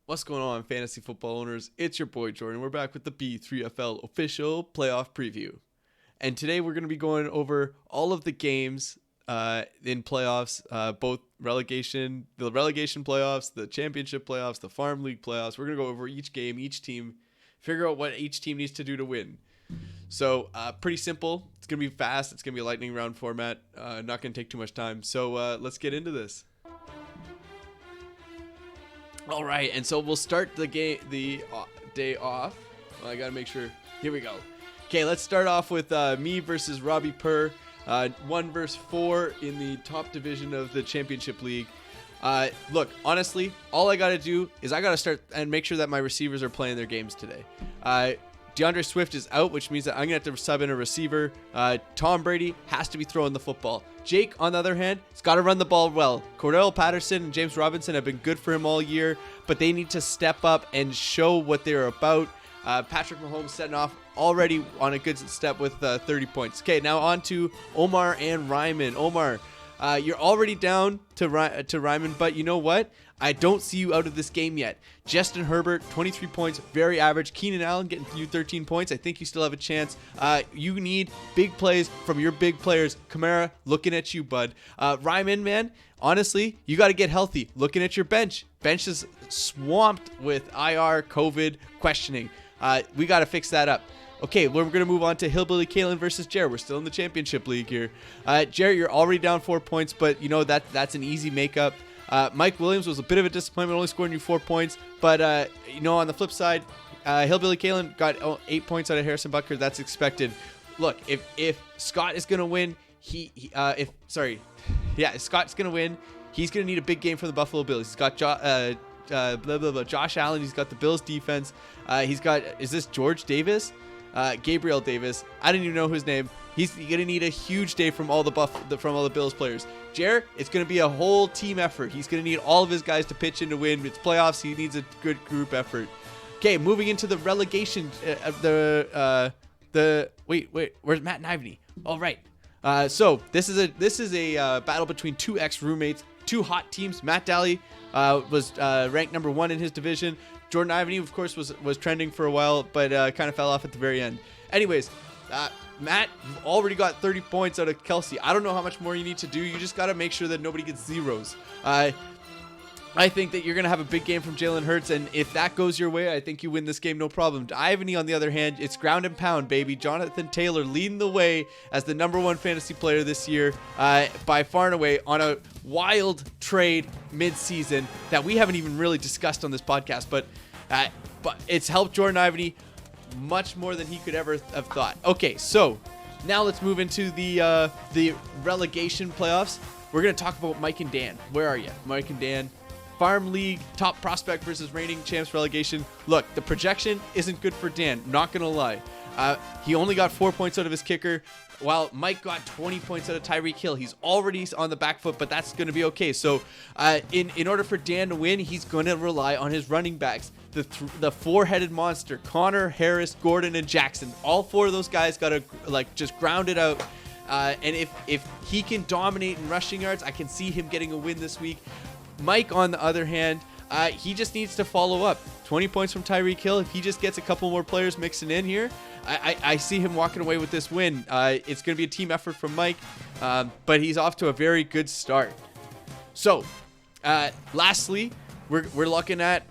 What's going on, fantasy football owners? It's your boy Jordan. We're back with the B3FL official playoff preview. And today we're going to be going over all of the games in playoffs, both the relegation playoffs, the championship playoffs, the farm league playoffs. We're going to go over each game, each team, figure out what each team needs to do to win. So pretty simple. It's going to be fast. It's going to be a lightning round format. Not going to take too much time. So let's get into this. All right, and so we'll start the day off. Well, I gotta make sure. Here we go. Okay, let's start off with me versus Robbie Purr, 1 versus 4 in the top division of the championship league. Look, honestly, all I gotta do is I gotta start and make sure that my receivers are playing their games today. DeAndre Swift is out, which means that I'm going to have to sub in a receiver. Tom Brady has to be throwing the football. Jake, on the other hand, has got to run the ball well. Cordell Patterson and James Robinson have been good for him all year, but they need to step up and show what they're about. Patrick Mahomes setting off already on a good step with 30 points. Okay, now on to Omar and Ryman. Omar, you're already down to Ryman, but you know what? I don't see you out of this game yet. Justin Herbert, 23 points, very average. Keenan Allen getting you 13 points. I think you still have a chance. You need big plays from your big players. Kamara, looking at you, bud. Ryman, man, honestly, you got to get healthy. Looking at your bench. Bench is swamped with IR, COVID, questioning. We got to fix that up. Okay, we're going to move on to Hillbilly Kalen versus Jared. We're still in the championship league here. Jared, you're already down 4 points, but you know that's an easy makeup. Mike Williams was a bit of a disappointment, only scoring you 4 points. But, on the flip side, Hillbilly Kalen got 8 points out of Harrison Butker. That's expected. Look, if Scott is going to win, if Scott's going to win, he's going to need a big game from the Buffalo Bills. He's got Josh Allen. He's got the Bills defense. He's got, is this George Davis? Gabriel Davis. I didn't even know his name. He's going to need a huge day from all the Bills players. Jared, it's going to be a whole team effort. He's going to need all of his guys to pitch in to win. It's playoffs. He needs a good group effort. Okay, moving into the relegation. Wait, where's Matt and Ivany? All right. So this is a battle between two ex-roommates, two hot teams. Matt Daly was ranked number 1 in his division. Jordan Ivany, of course, was trending for a while, but kind of fell off at the very end. Anyways, Matt, you've already got 30 points out of Kelsey. I don't know how much more you need to do. You just got to make sure that nobody gets zeros. I think that you're going to have a big game from Jalen Hurts, and if that goes your way, I think you win this game, no problem. Ivany, on the other hand, it's ground and pound, baby. Jonathan Taylor leading the way as the number 1 fantasy player this year by far and away on a wild trade mid-season that we haven't even really discussed on this podcast, but it's helped Jordan Ivany much more than he could ever have thought. Okay, so now let's move into the relegation playoffs. We're going to talk about Mike and Dan. Where are you? Mike and Dan. Farm League, top prospect versus reigning champs relegation. Look, the projection isn't good for Dan, not going to lie. He only got 4 points out of his kicker, while Mike got 20 points out of Tyreek Hill. He's already on the back foot, but that's going to be okay. So in order for Dan to win, he's going to rely on his running backs. The four-headed monster, Connor, Harris, Gordon, and Jackson. All 4 of those guys got to just ground it out. And if he can dominate in rushing yards, I can see him getting a win this week. Mike, on the other hand, he just needs to follow up. 20 points from Tyreek Hill. If he just gets a couple more players mixing in here, I see him walking away with this win. It's going to be a team effort from Mike, but he's off to a very good start. So, lastly, we're looking at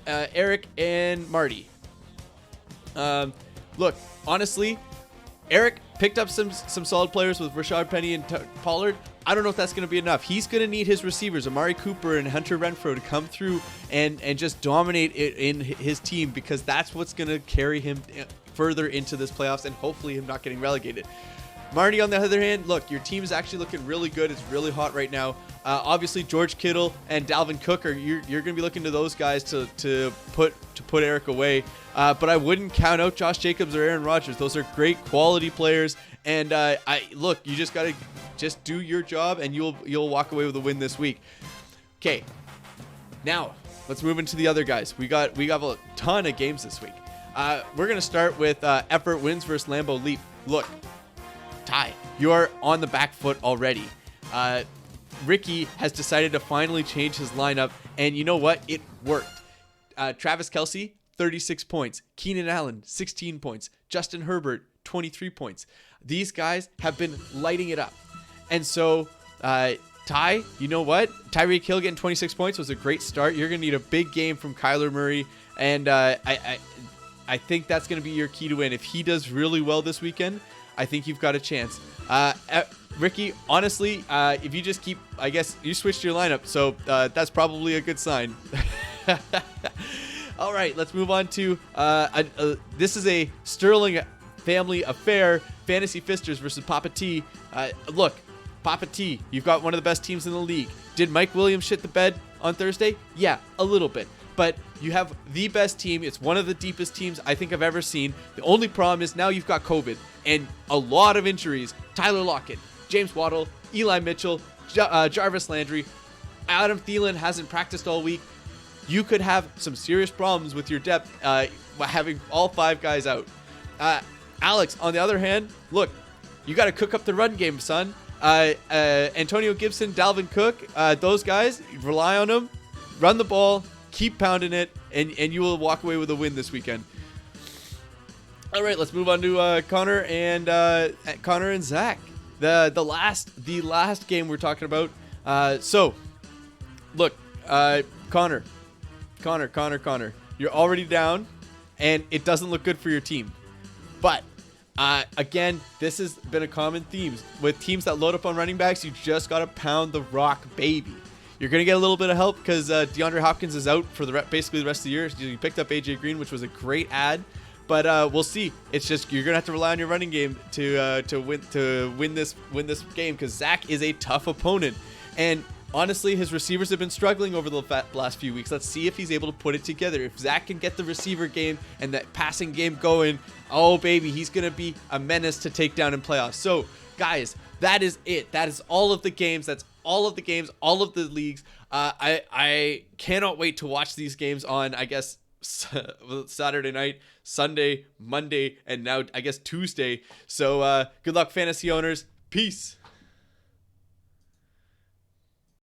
Eric and Marty. Look, honestly, Eric picked up some solid players with Rashad Penny and Pollard. I don't know if that's going to be enough. He's going to need his receivers, Amari Cooper and Hunter Renfrow, to come through and just dominate it in his team, because that's what's going to carry him further into this playoffs and hopefully him not getting relegated. Marty, on the other hand, look, your team is actually looking really good. It's really hot right now. Obviously, George Kittle and Dalvin Cook you're going to be looking to those guys to put Eric away. But I wouldn't count out Josh Jacobs or Aaron Rodgers. Those are great quality players. And you just got to do your job, and you'll walk away with a win this week. Okay, now let's move into the other guys. We got a ton of games this week. We're gonna start with Effort Wins versus Lambeau Leap. Look, Ty, you are on the back foot already. Ricky has decided to finally change his lineup, and you know what? It worked. Travis Kelce, 36 points. Keenan Allen, 16 points. Justin Herbert, 23 points. These guys have been lighting it up. And so, Ty, you know what? Tyreek Hill getting 26 points was a great start. You're going to need a big game from Kyler Murray. And I think that's going to be your key to win. If he does really well this weekend, I think you've got a chance. Ricky, honestly, if you just keep, I guess you switched your lineup, so that's probably a good sign. All right, let's move on to this is a Sterling family affair. Fantasy Fisters versus Papa T. Look, Papa T, you've got one of the best teams in the league. Did Mike Williams shit the bed on Thursday? Yeah, a little bit. But you have the best team. It's one of the deepest teams I think I've ever seen. The only problem is now you've got COVID and a lot of injuries. Tyler Lockett, James Waddle, Eli Mitchell, Jarvis Landry. Adam Thielen hasn't practiced all week. You could have some serious problems with your depth having all 5 guys out. Alex, on the other hand, look, you got to cook up the run game, son. Antonio Gibson, Dalvin Cook, those guys, rely on them. Run the ball. Keep pounding it, and you will walk away with a win this weekend. All right, let's move on to Connor and Zach. The last game we're talking about. So, look, Connor, you're already down, and it doesn't look good for your team. But again, this has been a common theme with teams that load up on running backs. You just gotta pound the rock, baby. You're going to get a little bit of help because DeAndre Hopkins is out for basically the rest of the year. You picked up A.J. Green, which was a great add. But we'll see. It's just you're going to have to rely on your running game to win this game because Zach is a tough opponent. And honestly, his receivers have been struggling over the last few weeks. Let's see if he's able to put it together. If Zach can get the receiver game and that passing game going, oh, baby, he's going to be a menace to take down in playoffs. So, guys, that is it. That is all of the games. That's all of the games, all of the leagues. I cannot wait to watch these games on, I guess, Saturday night, Sunday, Monday, and now, I guess, Tuesday. So good luck, fantasy owners. Peace.